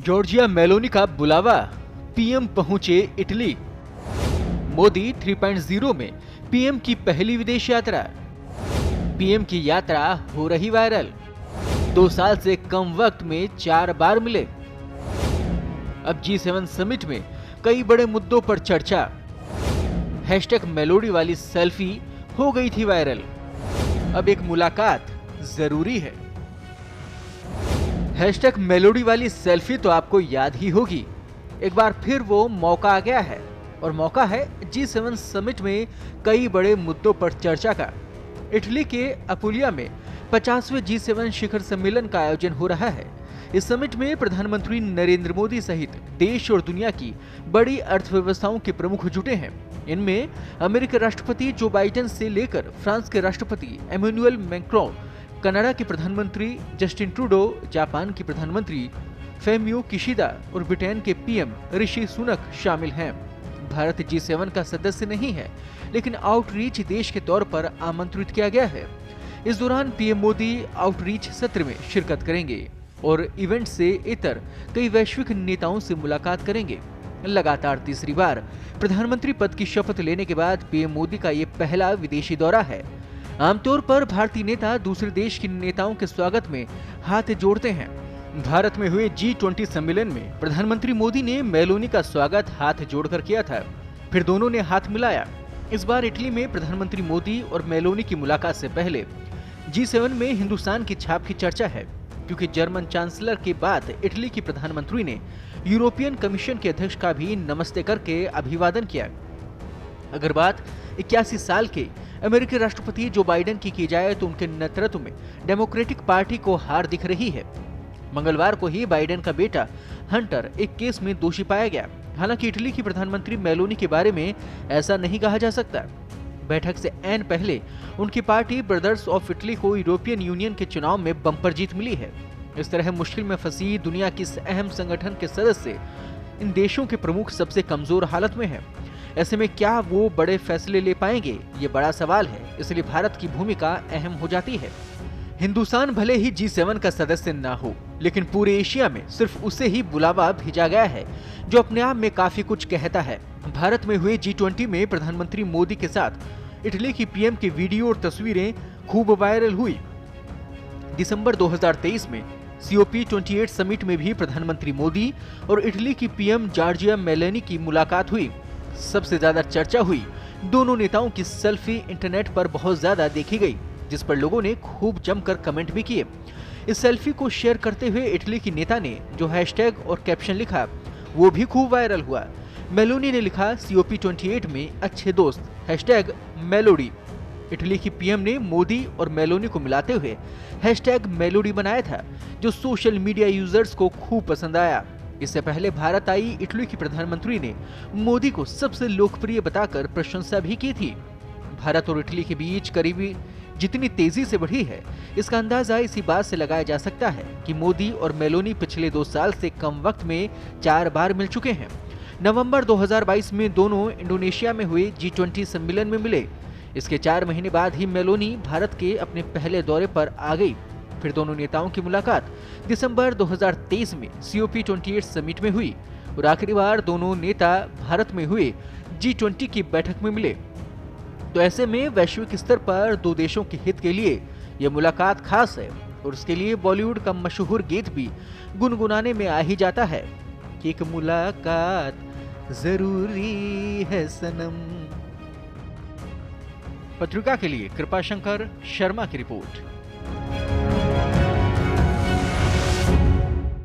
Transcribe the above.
Giorgia Meloni का बुलावा, PM पहुंचे इटली। मोदी 3.0 में पीएम की पहली विदेश यात्रा। पीएम की यात्रा हो रही वायरल। 2 साल से कम वक्त में 4 बार मिले। अब G7 समिट में कई बड़े मुद्दों पर चर्चा। हैशटैग मेलोडी वाली सेल्फी हो गई थी वायरल। अब एक मुलाकात जरूरी है। हैशटैग मेलोडी वाली सेल्फी तो आपको याद ही होगी। एक बार फिर वो मौका आ गया है और मौका है G7 समिट में कई बड़े मुद्दों पर चर्चा का। इटली के अपुलिया में 50वें G7 शिखर सम्मेलन का आयोजन हो रहा है। इस समिट में प्रधानमंत्री नरेंद्र मोदी सहित देश और दुनिया की बड़ी अर्थव्यवस्थाओं के प्रमुख जुटे हैं। इनमें अमेरिकी राष्ट्रपति जो बाइडेन से लेकर फ्रांस के राष्ट्रपति एमेनुअल मैक्रोन, कनाडा के प्रधानमंत्री जस्टिन ट्रूडो, जापान की प्रधानमंत्री फेमियो किशिदा और ब्रिटेन के पीएम ऋषि सुनक शामिल हैं। भारत G7 का सदस्य नहीं है, लेकिन आउटरीच देश के तौर पर आमंत्रित किया गया है। इस दौरान पीएम मोदी आउटरीच सत्र में शिरकत करेंगे और इवेंट से इतर कई वैश्विक नेताओं से मुलाकात करेंगे। लगातार तीसरी बार प्रधानमंत्री पद की शपथ लेने के बाद पीएम मोदी का ये पहला विदेशी दौरा है। आमतौर पर भारतीय नेता दूसरे देश के नेताओं के स्वागत में हाथ जोड़ते हैं। भारत में हुए G20 सम्मेलन में प्रधानमंत्री मोदी ने मेलोनी का स्वागत हाथ जोड़कर किया था, फिर दोनों ने हाथ मिलाया। इस बार इटली में प्रधानमंत्री मोदी और मेलोनी की मुलाकात से पहले G7 में हिंदुस्तान की छाप की चर्चा है, क्योंकि जर्मन चांसलर के बाद इटली की प्रधानमंत्री ने यूरोपियन कमीशन के अध्यक्ष का भी नमस्ते करके अभिवादन किया। अगर बात 81 साल के अमेरिकी राष्ट्रपति जो बाइडेन की जाए तो उनके नेतृत्व में डेमोक्रेटिक पार्टी को हार दिख रही है। मंगलवार को ही बाइडेन का बेटा हंटर एक केस में दोषी पाया गया। हालांकि इटली की प्रधानमंत्री मेलोनी के बारे में ऐसा नहीं कहा जा सकता। बैठक से ऐन पहले उनकी पार्टी ब्रदर्स ऑफ इटली को यूरोपियन यूनियन के चुनाव में बम्पर जीत मिली है। इस तरह मुश्किल में फंसी दुनिया की इस अहम संगठन के सदस्य इन देशों के प्रमुख सबसे कमजोर हालत में हैं। ऐसे में क्या वो बड़े फैसले ले पाएंगे, ये बड़ा सवाल है। इसलिए भारत की भूमिका अहम हो जाती है। हिंदुस्तान भले ही G7 का सदस्य ना हो, लेकिन पूरे एशिया में सिर्फ उसे ही बुलावा भेजा गया है, जो अपने आप में काफी कुछ कहता है। भारत में हुए G20 में प्रधानमंत्री मोदी के साथ इटली की पीएम की वीडियो और तस्वीरें खूब वायरल हुई। दिसंबर 2023 में COP28 समिट में भी प्रधानमंत्री मोदी और इटली की पीएम जॉर्जिया मेलोनी की मुलाकात हुई। सबसे ज्यादा चर्चा हुई दोनों नेताओं की सेल्फी इंटरनेट पर बहुत ज्यादा देखी गई, जिस पर लोगों ने खूब जमकर कमेंट भी किए। इस सेल्फी को शेयर करते हुए इटली की नेता ने जो हैशटैग और कैप्शन लिखा, वो भी खूब वायरल हुआ। मेलोनी ने लिखा, COP28 में अच्छे दोस्त, हैशटैग मेलोडी। इटली की पीएम ने मोदी और मेलोनी को मिलाते हुए हैशटैग मेलोडी बनाया था, जो सोशल मीडिया यूजर्स को खूब पसंद आया। इससे पहले भारत आई इटली की प्रधानमंत्री ने मोदी को सबसे लोकप्रिय बताकर प्रशंसा भी की थी। भारत और इटली के बीच करीबी जितनी तेजी से बढ़ी है, इसका अंदाजा इसी बात से लगाया जा सकता है कि मोदी और मेलोनी पिछले 2 साल से कम वक्त में 4 बार मिल चुके हैं। नवंबर 2022 में दोनों इंडोनेशिया में हुए G20 सम्मेलन में मिले। इसके 4 महीने बाद ही मेलोनी भारत के अपने पहले दौरे पर आ गई। फिर दोनों नेताओं की मुलाकात दिसंबर 2023 में COP28 समिट में हुई और आखिरी बार दोनों नेता भारत में हुए G20 की बैठक में मिले। तो ऐसे में वैश्विक स्तर पर 2 देशों के हित के लिए यह मुलाकात खास है और उसके लिए बॉलीवुड का मशहूर गीत भी गुनगुनाने में आ ही जाता है कि एक मुलाकात जरूरी है सनम। पत्रिका के लिए कृपाशंकर शर्मा की रिपोर्ट।